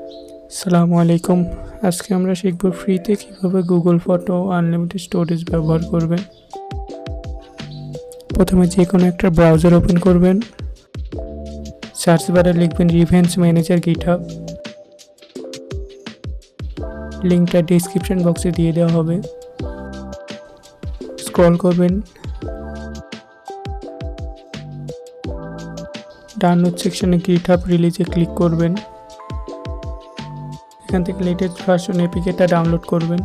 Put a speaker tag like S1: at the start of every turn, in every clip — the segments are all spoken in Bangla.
S1: আসসালামু আলাইকুম। আজকে আমরা শিখব ফ্রিতে কিভাবে গুগল ফটো আনলিমিটেড স্টোরেজ ব্যবহার করবেন। প্রথমে যে কোনো একটা ব্রাউজার ওপেন করবেন। সার্চ বারে লিখবেন রিভেন্স ম্যানেজার গিটহাব। লিঙ্কটা ডিসক্রিপশন বক্সে দিয়ে দেওয়া হবে। স্ক্রল করবেন, ডাউনলোড সেকশনে গিটহাব রিলিজে ক্লিক করবেন। এখান থেকে লেটেস্ট ভার্সন এপিকেটা ডাউনলোড করবেন।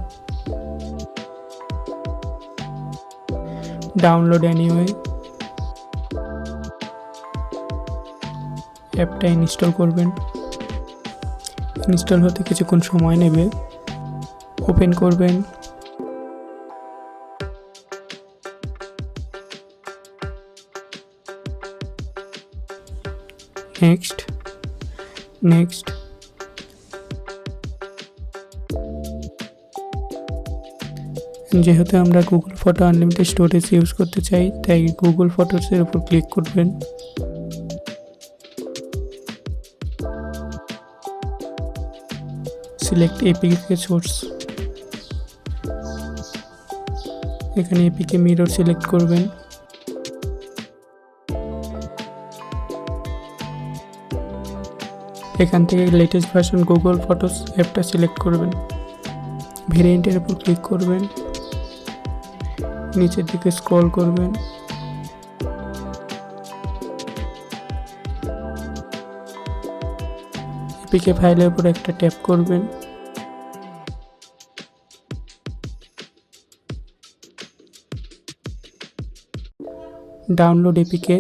S1: ডাউনলোড এনিওয়ে অ্যাপটা ইনস্টল করবেন। ইনস্টল হতে কিছুক্ষণ সময় নেবে। ওপেন করবেন, নেক্সট নেক্সট যেহেতু আমরা Google photo unlimited storage use করতে চাই, তাই গুগল ফটোসের উপর ক্লিক করবেন। Select APK source. এখানে এপিকে মিরর সিলেক্ট করবেন। এখান থেকে লেটেস্ট ভার্সন গুগল ফটোস অ্যাপটা সিলেক্ট করবেন। ভেরিয়েন্টের উপর ক্লিক করবেন, নিচের দিকে স্ক্রল করবেন, এপিকে ফাইলের উপর একটা ট্যাপ করবেন। Download APK.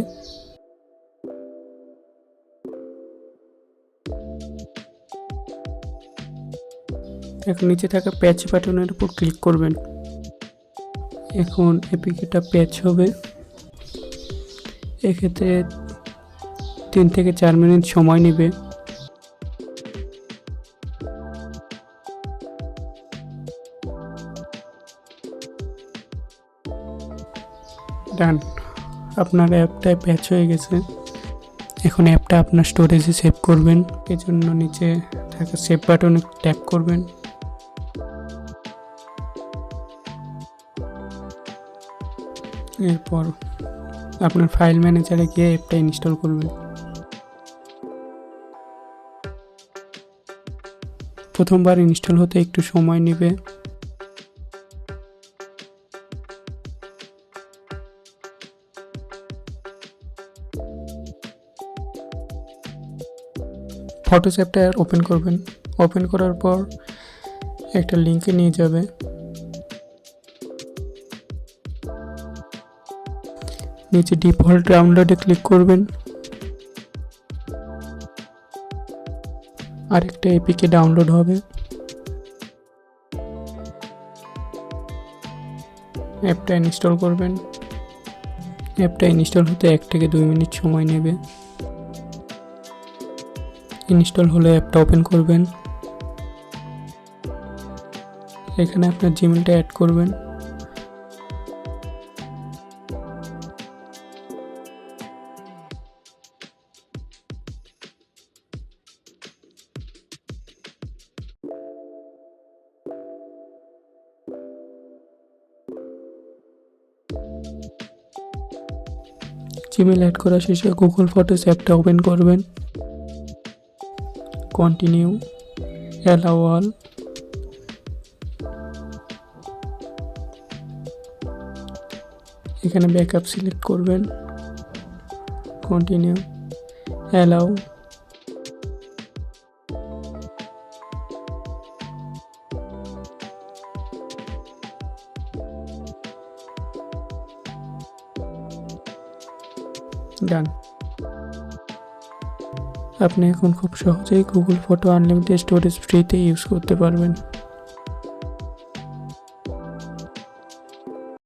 S1: এখন নিচে থাকা প্যাচ বাটনের উপর ক্লিক করবেন। এখন এপিকেটা প্যাচ হবে। এক্ষেত্রে 3 থেকে 4 মিনিট সময় নেবে। ডান, আপনার অ্যাপটায় প্যাচ হয়ে গেছে। এখন অ্যাপটা আপনার স্টোরেজে সেভ করবেন। এজন্য নিচে থাকা সেভ বাটনে ট্যাপ করবেন। এরপর আপনার ফাইল ম্যানেজারে গিয়ে অ্যাপটা ইনস্টল করবেন। প্রথমবার ইনস্টল হতে একটু সময় নেবে। ফটোস অ্যাপটা ওপেন করবেন। ওপেন করার পর একটা লিঙ্কে নিয়ে যাবে। নিচে ডিফল্ট ডাউনলোডে ক্লিক করবেন। আরেকটা এপিকে ডাউনলোড হবে। অ্যাপটা ইনস্টল করবেন। অ্যাপটা ইনস্টল হতে 1 থেকে 2 মিনিট সময় নেবে। ইনস্টল হলে অ্যাপটা ওপেন করবেন। এখানে আপনার জিমেলটা অ্যাড করবেন। জিমেল অ্যাড করা শেষে গুগল ফটোস অ্যাপটা ওপেন করবেন। Continue, allow all. এখানে ব্যাকআপ সিলেক্ট করবেন। Continue, allow. ডান। আপনি এখন খুব সহজেই গুগল ফটো আনলিমিটেড স্টোরেজ ফ্রিতে ইউজ করতে পারবেন।